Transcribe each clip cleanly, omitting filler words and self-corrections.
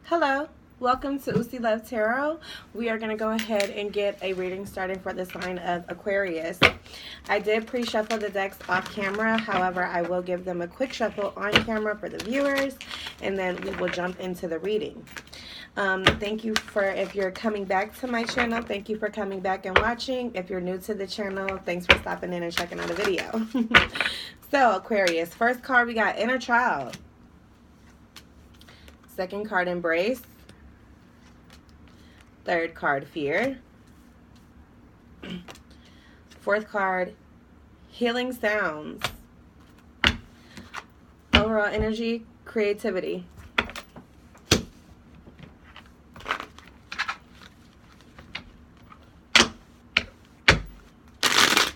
Hello, welcome to Usi Love Tarot. We are going to go ahead and get a reading started for the sign of Aquarius. I did pre-shuffle the decks off camera, however, I will give them a quick shuffle on camera for the viewers, and then we will jump into the reading. Thank you for, if you're coming back to my channel, thank you for coming back and watching. If you're new to the channel, thanks for stopping in and checking out a video. So, Aquarius, first card we got Inner Child. Second card, Embrace. Third card, Fear. Fourth card, Healing Sounds. Overall energy, Creativity.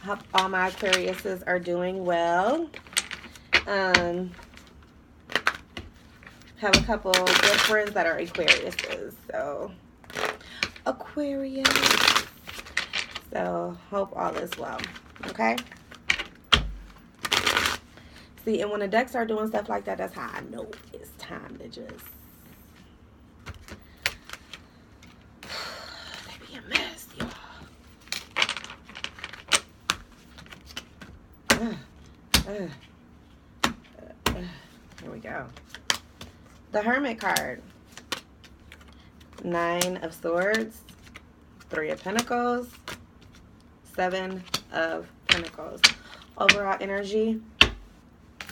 Hope all my Aquariuses are doing well. Have a couple good friends that are Aquariuses, so Aquarius. So hope all is well. Okay. See, and when the decks are doing stuff like that, that's how I know it's time to just they be a mess, y'all. Here we go. The Hermit card. 9 of Swords, 3 of Pentacles, 7 of Pentacles. Overall energy,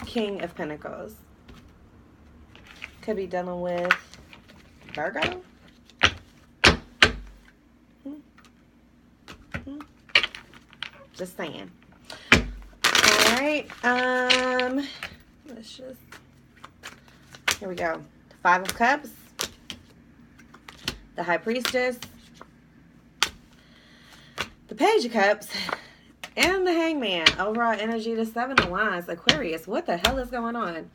King of Pentacles. Could be dealing with Virgo. Just saying. All right. Let's just. Here we go. 5 of Cups. The High Priestess. The Page of Cups. And the Hangman. Overall energy, the 7 of Wands. Aquarius, what the hell is going on?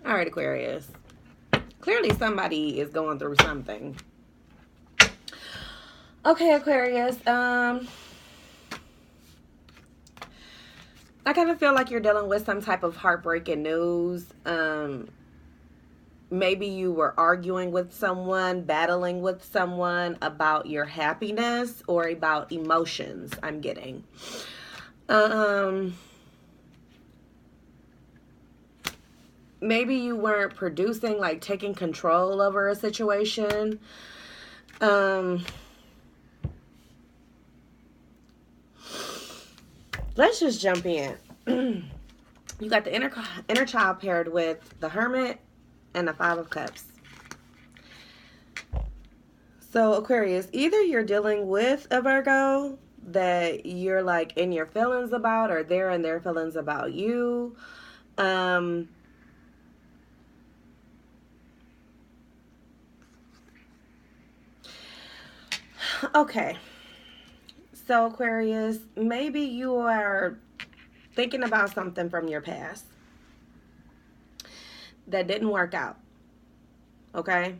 All right, Aquarius. Clearly somebody is going through something. Okay, Aquarius. I kind of feel like you're dealing with some type of heartbreaking news. Maybe you were arguing with someone, battling with someone about your happiness or about emotions, I'm getting. Maybe you weren't producing, like taking control over a situation. Let's just jump in. You got the inner child paired with the Hermit and the 5 of Cups. So, Aquarius, either you're dealing with a Virgo that you're like in your feelings about, or they're in their feelings about you. Okay. So, Aquarius, maybe you are thinking about something from your past that didn't work out. Okay?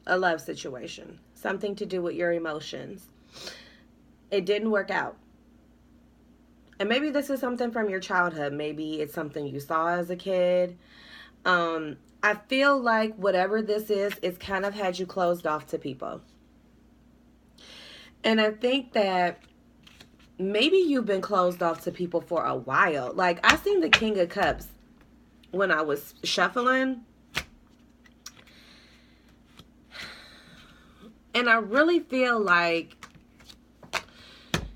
A love situation. Something to do with your emotions. It didn't work out. And maybe this is something from your childhood. Maybe it's something you saw as a kid. I feel like whatever this is, it's kind of had you closed off to people. And I think that maybe you've been closed off to people for a while. Like, I seen the King of Cups when I was shuffling. And I really feel like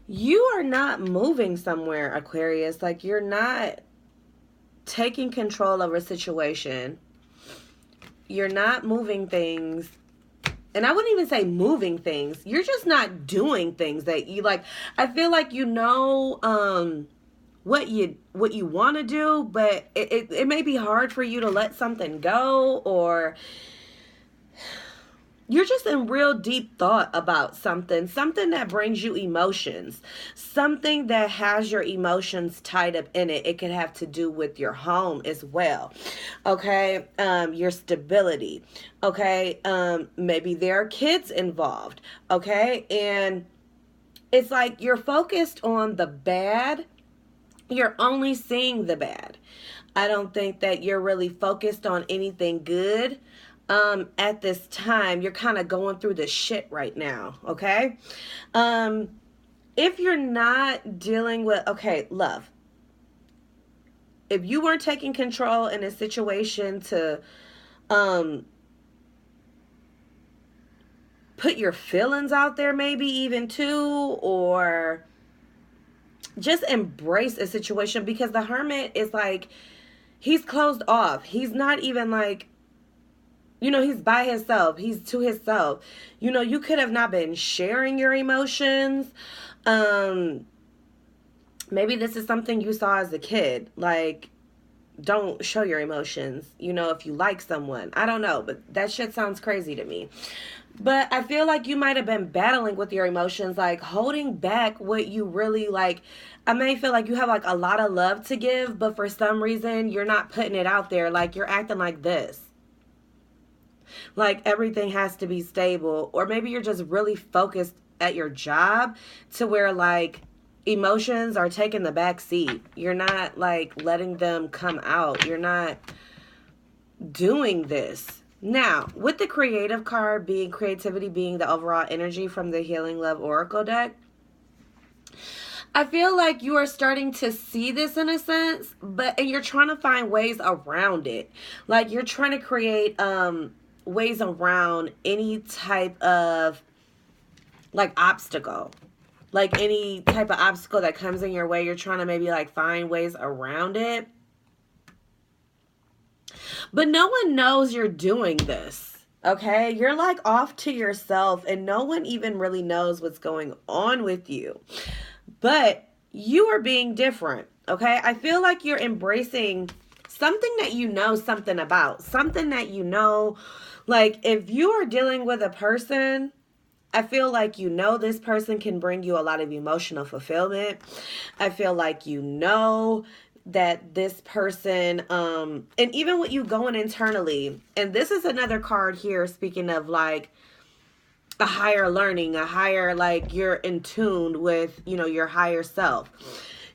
you are not moving somewhere, Aquarius. Like, you're not taking control of a situation. You're not moving things. And I wouldn't even say moving things. You're just not doing things that you like. I feel like you know what you want to do, but it may be hard for you to let something go, or you're just in real deep thought about something that brings you emotions, something that has your emotions tied up in it. It could have to do with your home as well, okay? Your stability, okay? Maybe there are kids involved, okay? And it's like you're focused on the bad. You're only seeing the bad. I don't think that you're really focused on anything good at this time. You're kind of going through the shit right now, okay? If you're not dealing with, okay, love, if you weren't taking control in a situation to put your feelings out there, maybe even too, or just embrace a situation, because the hermit is like, he's closed off. He's not even like, he's by himself. He's to himself. You could have not been sharing your emotions. Maybe this is something you saw as a kid. Like, don't show your emotions, if you like someone. I don't know, but that shit sounds crazy to me. But I feel like you might have been battling with your emotions, like holding back what you really like. I may feel like you have like a lot of love to give, but for some reason you're not putting it out there. Like, you're acting like this. Like everything has to be stable. Or maybe you're just really focused at your job to where like emotions are taking the back seat. You're not like letting them come out. You're not doing this. Now, with the creative card being creativity, being the overall energy from the Healing Love Oracle deck, I feel like you are starting to see this in a sense, and you're trying to find ways around it. Like, you're trying to create ways around any type of like obstacle. Like any type of obstacle that comes in your way, you're trying to maybe like find ways around it. But no one knows you're doing this, okay? You're like off to yourself and no one even really knows what's going on with you. But you are being different, okay? I feel like you're embracing something that you know something about. Something that like if you are dealing with a person, I feel like this person can bring you a lot of emotional fulfillment. I feel like that this person, and even with you going internally, and this is another card here speaking of like a higher learning, a higher, like you're in tune with, your higher self.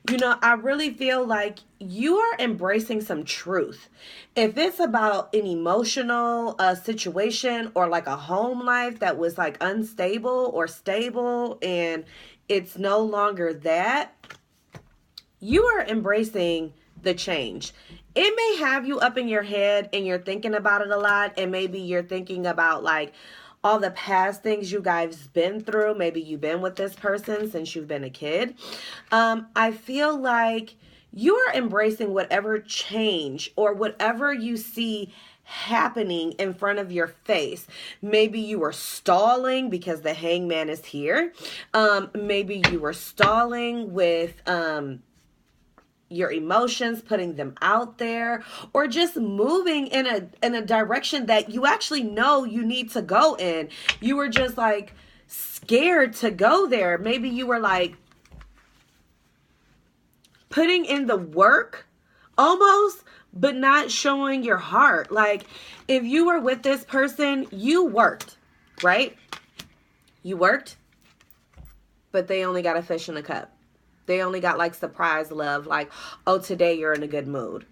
I really feel like you are embracing some truth. If it's about an emotional situation or like a home life that was like unstable or stable and it's no longer that, you are embracing the change. It may have you up in your head and you're thinking about it a lot, and maybe you're thinking about like all the past things you guys been through. Maybe you've been with this person since you've been a kid. I feel like you are embracing whatever change or whatever you see happening in front of your face. Maybe you were stalling because the hangman is here. Maybe you were stalling with your emotions, putting them out there, or just moving in a direction that you actually know you need to go in. You were just like scared to go there. Maybe you were like putting in the work almost, but not showing your heart. Like if you were with this person, you worked, right? You worked, but they only got a fish in a cup. They only got like surprise love, like, oh, today you're in a good mood.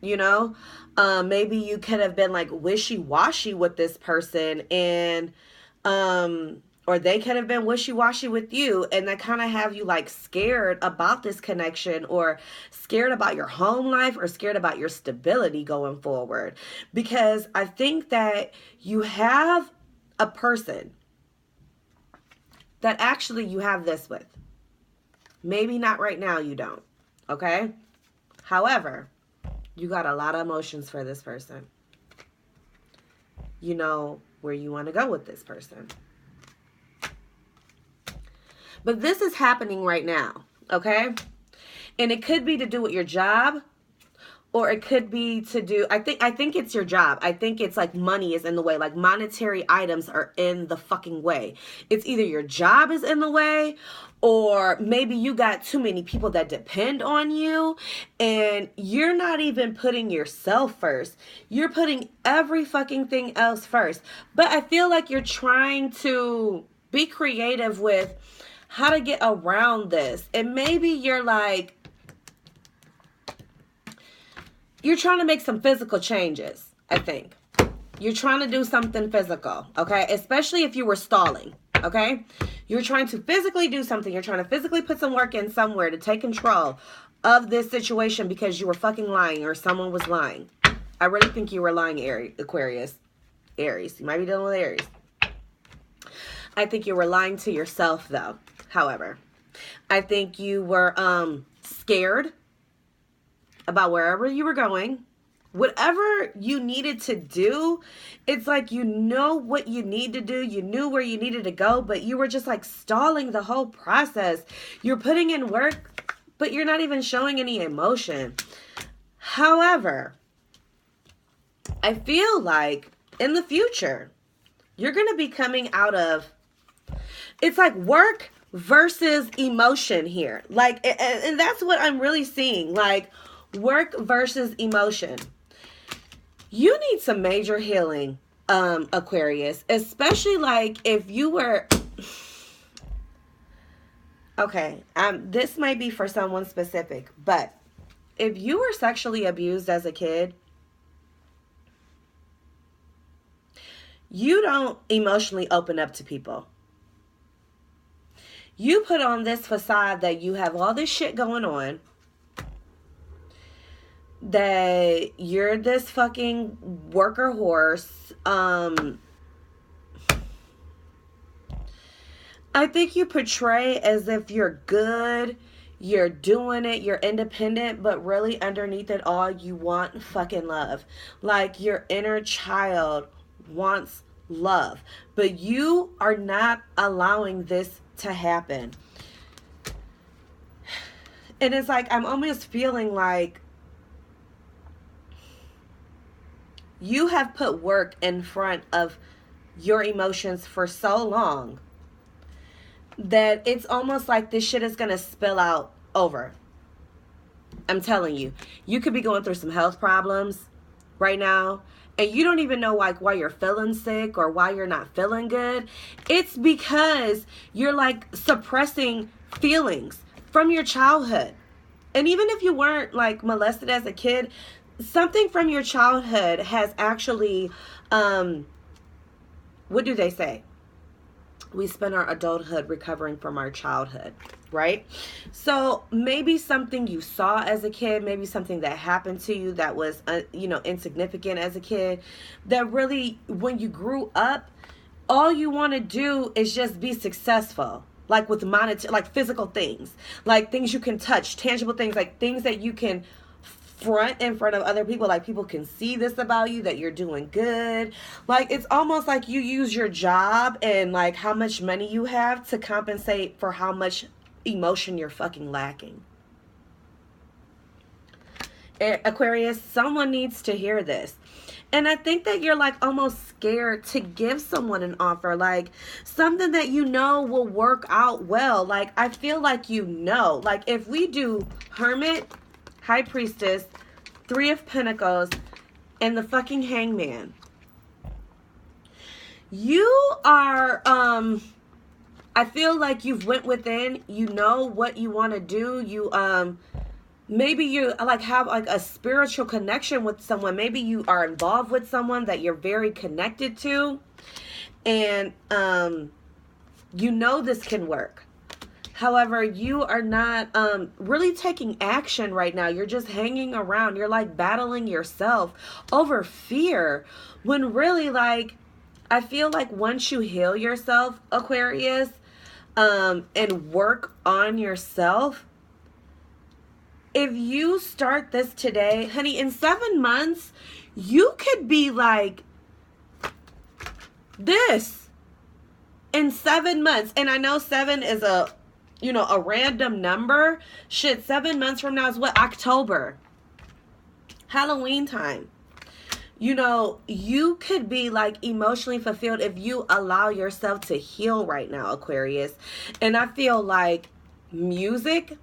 Maybe you could have been like wishy-washy with this person, and or they could have been wishy-washy with you, and that kind of have you like scared about this connection, or scared about your home life, or scared about your stability going forward. Because I think that you have a person that actually you have this with. Maybe not right now, you don't, okay? However, you got a lot of emotions for this person. You know where you want to go with this person. But this is happening right now, okay? And it could be to do with your job, or it could be to do, I think it's your job. I think it's like money is in the way. Like monetary items are in the fucking way. It's either your job is in the way, or maybe you got too many people that depend on you and you're not even putting yourself first. You're putting every fucking thing else first. But I feel like you're trying to be creative with how to get around this. And maybe you're like, you're trying to make some physical changes, I think. You're trying to do something physical, okay? Especially if you were stalling, okay? You're trying to physically do something. You're trying to physically put some work in somewhere to take control of this situation because you were fucking lying or someone was lying. I really think you were lying, Aquarius. Aries. You might be dealing with Aries. I think you were lying to yourself, though. However, I think you were scared about wherever you were going. Whatever you needed to do, it's like you know what you need to do. You knew where you needed to go, but you were just like stalling the whole process. You're putting in work, but you're not even showing any emotion. However, I feel like in the future, you're going to be coming out of, it's like work versus emotion here. Like, and that's what I'm really seeing, like work versus emotion. You need some major healing, Aquarius, especially like if you were, okay, this might be for someone specific, but if you were sexually abused as a kid, you don't emotionally open up to people. You put on this facade that you have all this shit going on, that you're this fucking worker horse. I think you portray as if you're good, you're doing it, you're independent, but really underneath it all, you want fucking love. Like your inner child wants love, but you are not allowing this to happen. And it's like, I'm almost feeling like you have put work in front of your emotions for so long that it's almost like this shit is going to spill out over. I'm telling you, you could be going through some health problems right now, and you don't even know like why you're feeling sick or why you're not feeling good. It's because you're like suppressing feelings from your childhood. And even if you weren't like molested as a kid, something from your childhood has actually, what do they say? We spend our adulthood recovering from our childhood, right? So maybe something you saw as a kid, maybe something that happened to you that was, insignificant as a kid, that really, when you grew up, all you want to do is just be successful. Like with monetary, like physical things, like things you can touch, tangible things, like things that you can front in front of other people, like people can see this about you, that you're doing good. Like it's almost like you use your job and like how much money you have to compensate for how much emotion you're fucking lacking. Aquarius, someone needs to hear this. And I think that you're like almost scared to give someone an offer, like something that you know will work out well. Like I feel like like if we do Hermit, High Priestess, Three of Pentacles, and the fucking Hangman, you are, I feel like you've went within, you know what you want to do. You, maybe you like have like a spiritual connection with someone. Maybe you are involved with someone that you're very connected to, and, you know this can work. However, you are not really taking action right now. You're just hanging around. You're like battling yourself over fear, when really, like, I feel like once you heal yourself, Aquarius, and work on yourself, if you start this today, honey, in 7 months, you could be like this in 7 months. And I know 7 is a random number. Shit, 7 months from now is what? October. Halloween time. You could be like emotionally fulfilled if you allow yourself to heal right now, Aquarius. And I feel like music,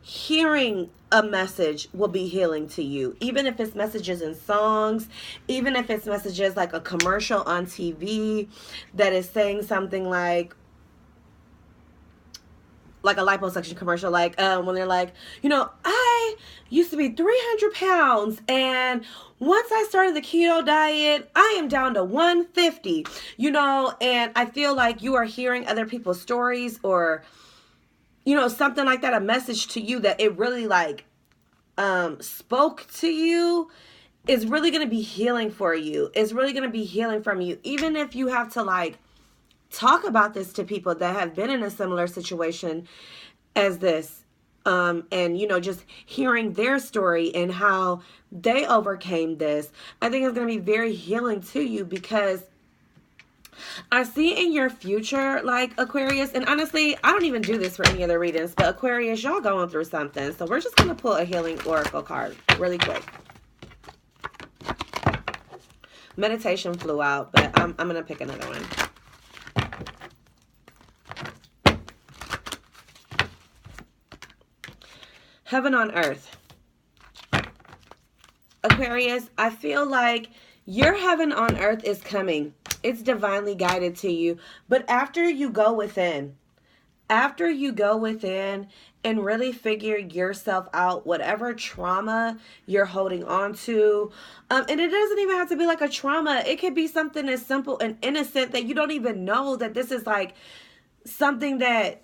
hearing a message will be healing to you, even if it's messages in songs, even if it's messages like a commercial on TV that is saying something like, like a liposuction commercial, like when they're like, you know, I used to be 300 pounds, and once I started the keto diet, I am down to 150, you know, and I feel like you are hearing other people's stories, or, you know, something like that, a message to you that it really like spoke to you, is really going to be healing for you. It's really going to be healing from you. Even if you have to like talk about this to people that have been in a similar situation as this, and, you know, just hearing their story and how they overcame this, I think it's going to be very healing to you, because I see in your future, like, Aquarius, and honestly, I don't even do this for any other readings, but Aquarius, y'all going through something. So we're just going to pull a healing oracle card really quick. Meditation flew out, but I'm going to pick another one. Heaven on earth. Aquarius, I feel like your heaven on earth is coming. It's divinely guided to you. But after you go within and really figure yourself out, whatever trauma you're holding on to, and it doesn't even have to be like a trauma. It could be something as simple and innocent that you don't even know that this is like something that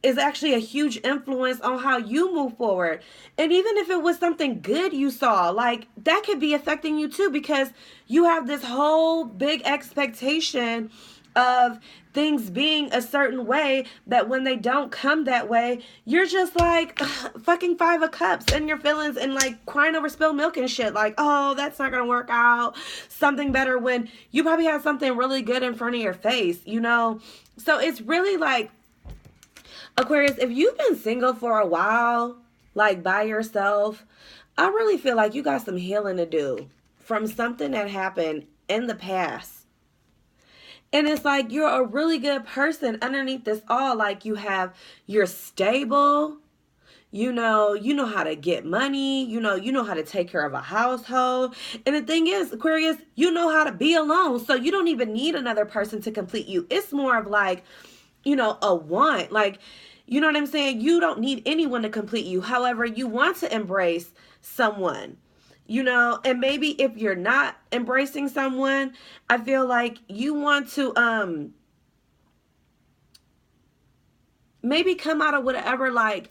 is actually a huge influence on how you move forward. And even if it was something good you saw, like, that could be affecting you too, because you have this whole big expectation of things being a certain way, that when they don't come that way, you're just like fucking 5 of cups in your feelings and like crying over spilled milk and shit, like, oh, that's not gonna work out, something better, when you probably had something really good in front of your face, you know. So it's really like, Aquarius, if you've been single for a while, like by yourself, I really feel like you got some healing to do from something that happened in the past. And it's like you're a really good person underneath this all. Like, you're stable, you know how to get money, you know how to take care of a household. And the thing is, Aquarius, you know how to be alone. So you don't even need another person to complete you. It's more of like, you know, a want. Like, you know what I'm saying? You don't need anyone to complete you. However, you want to embrace someone, you know, and maybe if you're not embracing someone, I feel like you want to maybe come out of whatever, like,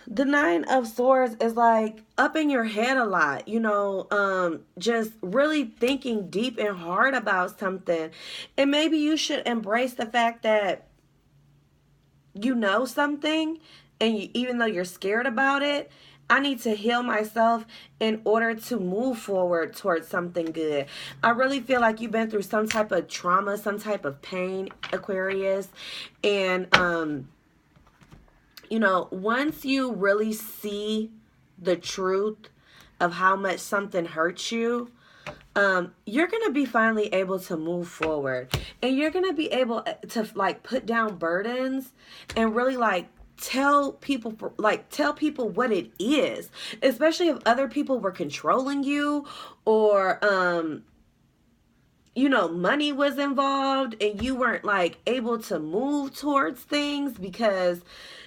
the 9 of Swords is like up in your head a lot, you know, just really thinking deep and hard about something. And maybe you should embrace the fact that you know something, and even though you're scared about it, I need to heal myself in order to move forward towards something good. I really feel like you've been through some type of trauma, some type of pain, Aquarius. And, you know, once you really see the truth of how much something hurts you, you're going to be finally able to move forward, and you're going to be able to like put down burdens and really like tell people what it is, especially if other people were controlling you, or, you know, money was involved and you weren't like able to move towards things because,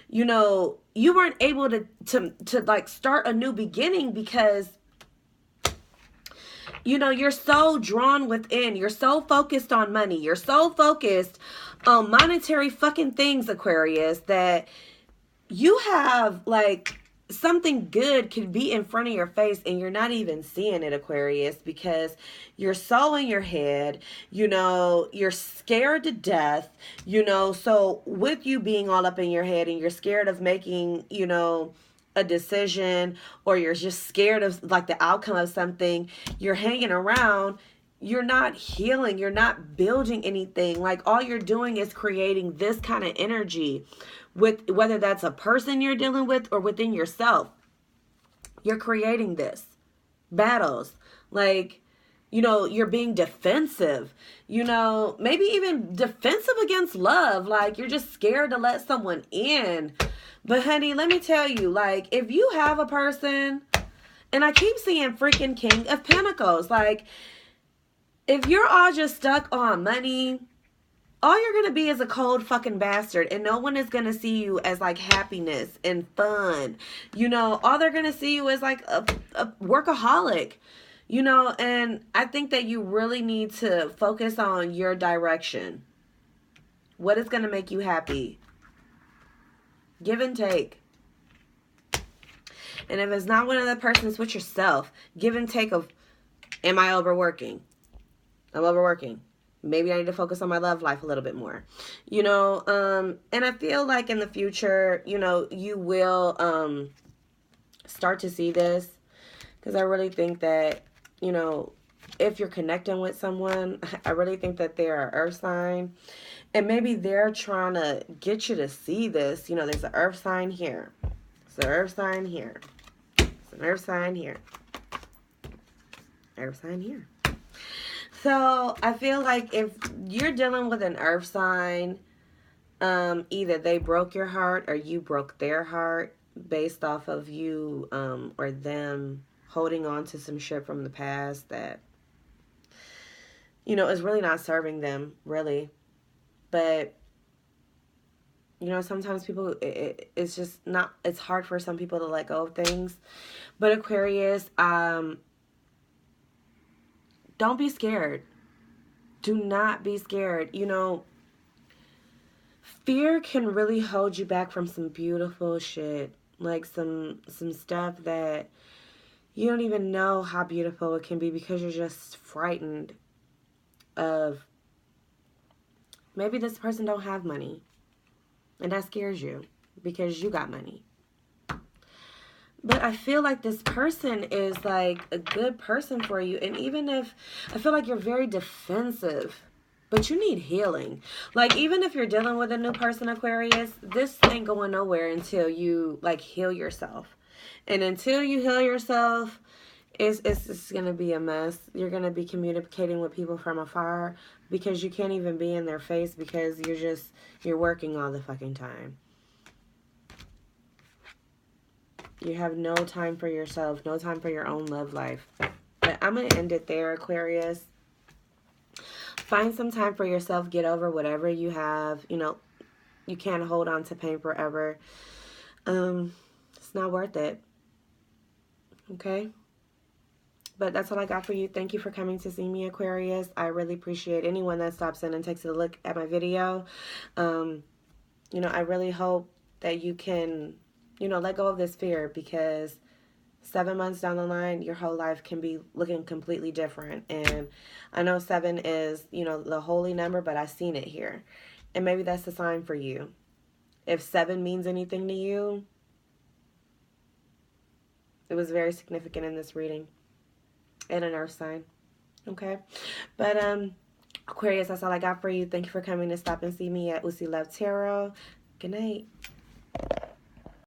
you know, you weren't able to like start a new beginning because, you know, you're so drawn within. You're so focused on money. You're so focused on monetary fucking things, Aquarius, that you have like something good could be in front of your face and you're not even seeing it, Aquarius, because you're so in your head, you know, you're scared to death, you know. So with you being all up in your head and you're scared of making, you know, a decision, or you're just scared of like the outcome of something, you're hanging around, you're not healing, you're not building anything. Like, all you're doing is creating this kind of energy, with whether that's a person you're dealing with or within yourself. You're creating this battles, like, you know, you're being defensive, you know, maybe even defensive against love. Like, you're just scared to let someone in. But honey, let me tell you, like, if you have a person, and I keep seeing freaking King of Pentacles, like, if you're all just stuck on money, all you're gonna be is a cold fucking bastard, and no one is gonna see you as like happiness and fun. You know, all they're gonna see you as like a workaholic. You know, and I think that you really need to focus on your direction. What is gonna make you happy? Give and take. And if it's not one of the persons, with yourself, give and take of, am I overworking? I'm overworking. Maybe I need to focus on my love life a little bit more. You know, and I feel like in the future, you know, you will start to see this. Because I really think that, you know, if you're connecting with someone, I really think that they're an earth sign. And maybe they're trying to get you to see this. You know, there's an earth sign here. It's an earth sign here. It's an earth sign here. Earth sign here. So I feel like if you're dealing with an earth sign, either they broke your heart or you broke their heart based off of you or them holding on to some shit from the past that, you know, is really not serving them, really. But, you know, sometimes people, it's just not, it's hard for some people to let go of things. But Aquarius, don't be scared. Do not be scared. You know, fear can really hold you back from some beautiful shit. Like some stuff that you don't even know how beautiful it can be because you're just frightened of maybe this person don't have money. And that scares you because you got money. But I feel like this person is like a good person for you. And even if, I feel like you're very defensive, but you need healing. Like even if you're dealing with a new person, Aquarius, this ain't going nowhere until you like heal yourself. And until you heal yourself, it's just going to be a mess. You're going to be communicating with people from afar because you can't even be in their face because you're working all the fucking time. You have no time for yourself, no time for your own love life. But I'm going to end it there, Aquarius. Find some time for yourself. Get over whatever you have. You know, you can't hold on to pain forever. It's not worth it. Okay? But that's all I got for you. Thank you for coming to see me, Aquarius. I really appreciate anyone that stops in and takes a look at my video. You know, I really hope that you can, you know, let go of this fear because 7 months down the line, your whole life can be looking completely different. And I know 7 is, you know, the holy number, but I've seen it here. And maybe that's the sign for you. If 7 means anything to you, it was very significant in this reading. And an earth sign. Okay? But, Aquarius, that's all I got for you. Thank you for coming to stop and see me at Uzi Love Tarot. Good night.